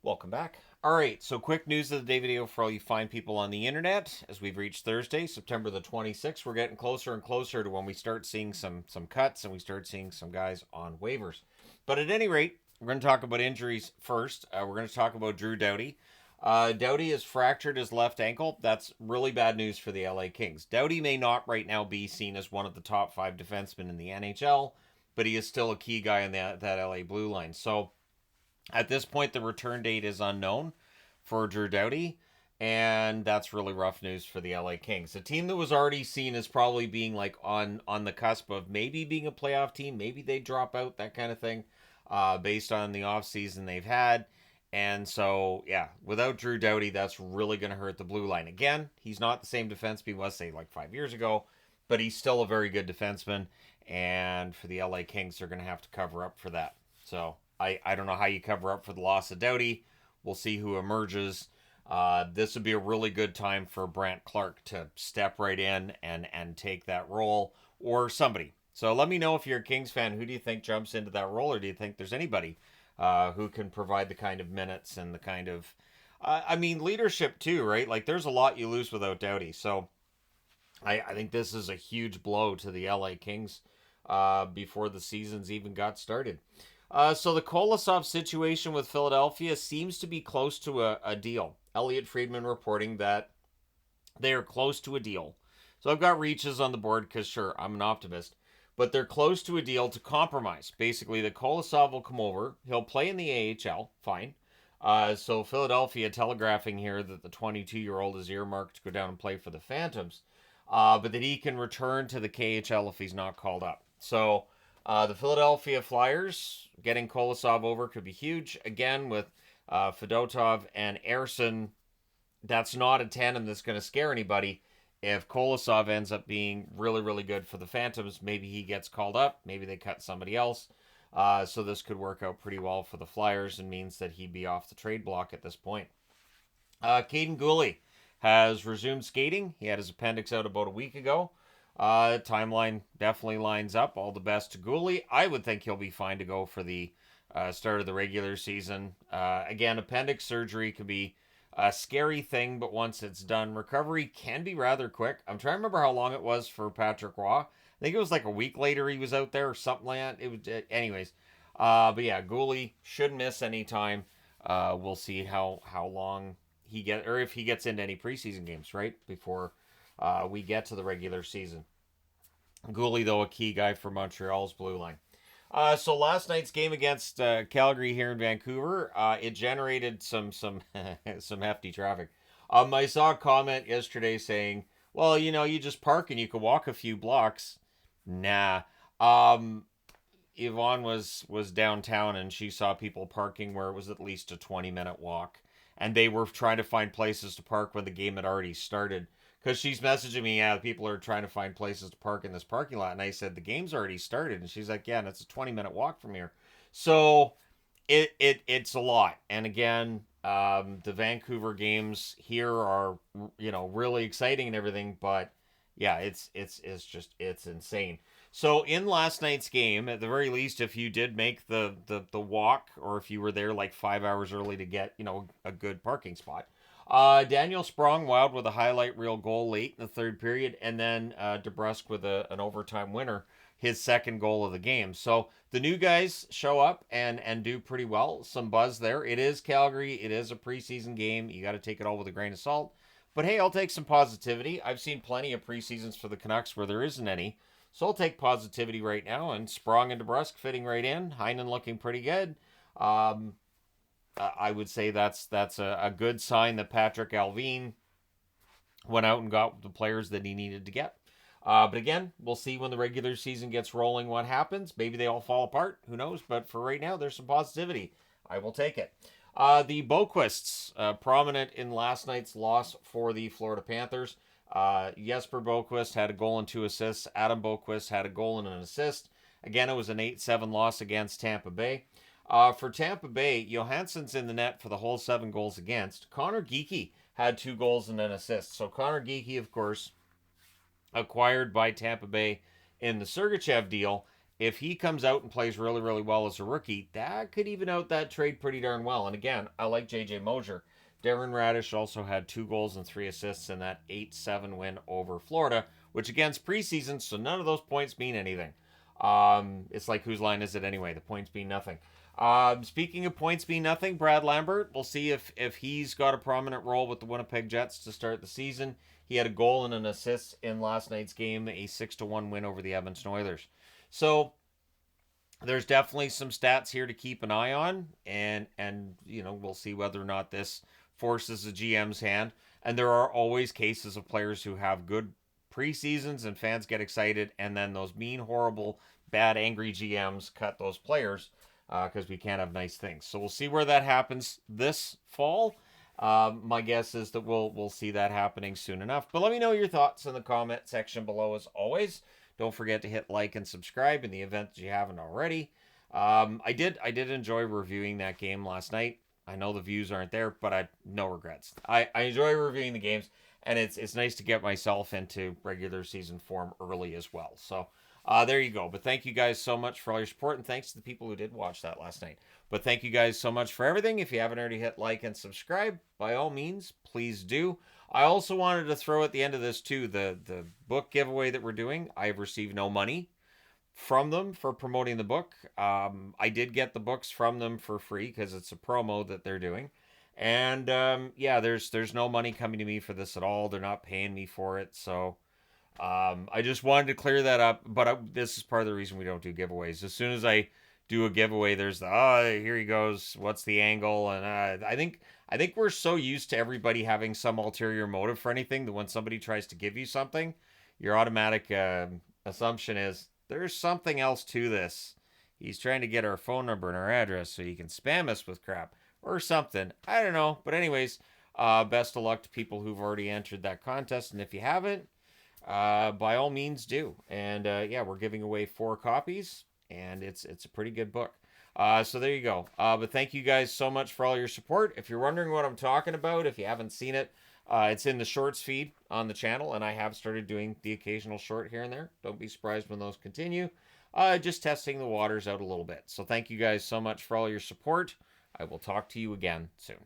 Welcome back. All right, so quick news of the day video for all you fine people on the internet. As we've reached Thursday, September the 26th, we're getting closer and closer to when we start seeing some cuts and we start seeing some guys on waivers. But at any rate, we're going to talk about injuries first. We're going to talk about Drew Doughty. Doughty has fractured his left ankle. That's really bad news for the LA Kings. Doughty may not right now be seen as one of the top 5 defensemen in the NHL, but he is still a key guy in that LA blue line. So at this point, the return date is unknown for Drew Doughty, and that's really rough news for the LA Kings. A team that was already seen as probably being like on the cusp of maybe being a playoff team, maybe they drop out, that kind of thing, based on the offseason they've had. And so, yeah, without Drew Doughty, that's really going to hurt the blue line. Again, he's not the same defenseman he was, say, like 5 years ago, but he's still a very good defenseman. And for the LA Kings, they're going to have to cover up for that. So I don't know how you cover up for the loss of Doughty. We'll see who emerges. This would be a really good time for Brandt Clarke to step right in and take that role, or somebody. So let me know if you're a Kings fan. Who do you think jumps into that role, or do you think there's anybody who can provide the kind of minutes and the kind of, leadership too, right? Like there's a lot you lose without Doughty. So I think this is a huge blow to the LA Kings before the season's even got started. So the Kolosov situation with Philadelphia seems to be close to a deal. Elliot Friedman reporting that they are close to a deal. So I've got reaches on the board because, sure, I'm an optimist. But they're close to a deal to compromise. Basically, the Kolosov will come over. He'll play in the AHL. Fine. So Philadelphia telegraphing here that the 22-year-old is earmarked to go down and play for the Phantoms. But that he can return to the KHL if he's not called up. So the Philadelphia Flyers getting Kolosov over could be huge. Again, with Fedotov and Ersson, that's not a tandem that's going to scare anybody. If Kolosov ends up being really, really good for the Phantoms, maybe he gets called up. Maybe they cut somebody else. So this could work out pretty well for the Flyers and means that he'd be off the trade block at this point. Caden Guhle has resumed skating. He had his appendix out about a week ago. Timeline definitely lines up. All the best to Guhle. I would think he'll be fine to go for the start of the regular season. Again, appendix surgery can be a scary thing, but once it's done, recovery can be rather quick. I'm trying to remember how long it was for Patrick Roy. I think it was like a week later he was out there or something like that. It was, anyways. But yeah, Guhle shouldn't miss any time. We'll see how long he get, or if he gets into any preseason games, right, before we get to the regular season. Guhle, though, a key guy for Montreal's blue line. So last night's game against Calgary here in Vancouver, it generated some some hefty traffic. I saw a comment yesterday saying, "Well, you just park and you can walk a few blocks." Nah. Yvonne was downtown and she saw people parking where it was at least a 20-minute walk, and they were trying to find places to park when the game had already started. Because she's messaging me, yeah, people are trying to find places to park in this parking lot. And I said, the game's already started. And she's like, yeah, and it's a 20-minute walk from here. So it's a lot. And again, the Vancouver games here are, really exciting and everything. But yeah, it's insane. So in last night's game, at the very least, if you did make the walk, or if you were there like 5 hours early to get, a good parking spot, Daniel Sprong wild with a highlight reel goal late in the third period, and then DeBrusk with an overtime winner, his second goal of the game. So the new guys show up and do pretty well. Some buzz there. It is Calgary. It is a preseason game. You got to take it all with a grain of salt. But hey, I'll take some positivity. I've seen plenty of preseasons for the Canucks where there isn't any. So I'll take positivity right now. And Sprong and DeBrusk fitting right in. Heinen looking pretty good. I would say that's a good sign that Patrick Allvin went out and got the players that he needed to get. But again, we'll see when the regular season gets rolling what happens. Maybe they all fall apart. Who knows? But for right now, there's some positivity. I will take it. The Boquists, prominent in last night's loss for the Florida Panthers. Jesper Boquist had a goal and 2 assists. Adam Boquist had a goal and an assist. Again, it was an 8-7 loss against Tampa Bay. For Tampa Bay, Johansson's in the net for the whole 7 goals against. Connor Geekie had 2 goals and an assist. So Connor Geekie, of course, acquired by Tampa Bay in the Sergachev deal. if he comes out and plays really, really well as a rookie, that could even out that trade pretty darn well. And again, I like JJ Mosier. Darren Radish also had 2 goals and 3 assists in that 8-7 win over Florida, which against preseason, so none of those points mean anything. It's like, whose line is it anyway? The points mean nothing. Speaking of points being nothing, Brad Lambert, we'll see if he's got a prominent role with the Winnipeg Jets to start the season. He had a goal and an assist in last night's game, a 6-1 win over the Edmonton Oilers. So there's definitely some stats here to keep an eye on, and we'll see whether or not this forces the GM's hand. And there are always cases of players who have good preseasons and fans get excited, and then those mean, horrible, bad, angry GMs cut those players because we can't have nice things. So we'll see where that happens this fall. My guess is that we'll see that happening soon enough. But let me know your thoughts in the comment section below as always. Don't forget to hit like and subscribe in the event that you haven't already. I did enjoy reviewing that game last night. I know the views aren't there, but I no regrets. I enjoy reviewing the games, and it's nice to get myself into regular season form early as well. So there you go. But thank you guys so much for all your support, and thanks to the people who did watch that last night. But thank you guys so much for everything. If you haven't already hit like and subscribe, by all means, please do. I also wanted to throw at the end of this too, the book giveaway that we're doing. I've received no money from them for promoting the book. I did get the books from them for free because it's a promo that they're doing. And yeah, there's no money coming to me for this at all. They're not paying me for it. So I just wanted to clear that up. But this is part of the reason we don't do giveaways. As soon as I do a giveaway, there's the, here he goes. What's the angle? And I think we're so used to everybody having some ulterior motive for anything that when somebody tries to give you something, your automatic assumption is there's something else to this. He's trying to get our phone number and our address so he can spam us with crap or something. I don't know. But anyways, best of luck to people who've already entered that contest. And if you haven't, by all means do. And yeah, we're giving away 4 copies, and it's a pretty good book. So there you go. But thank you guys so much for all your support. If you're wondering what I'm talking about, if you haven't seen it, it's in the shorts feed on the channel, and I have started doing the occasional short here and there. Don't be surprised when those continue. Just testing the waters out a little bit. So thank you guys so much for all your support. I will talk to you again soon.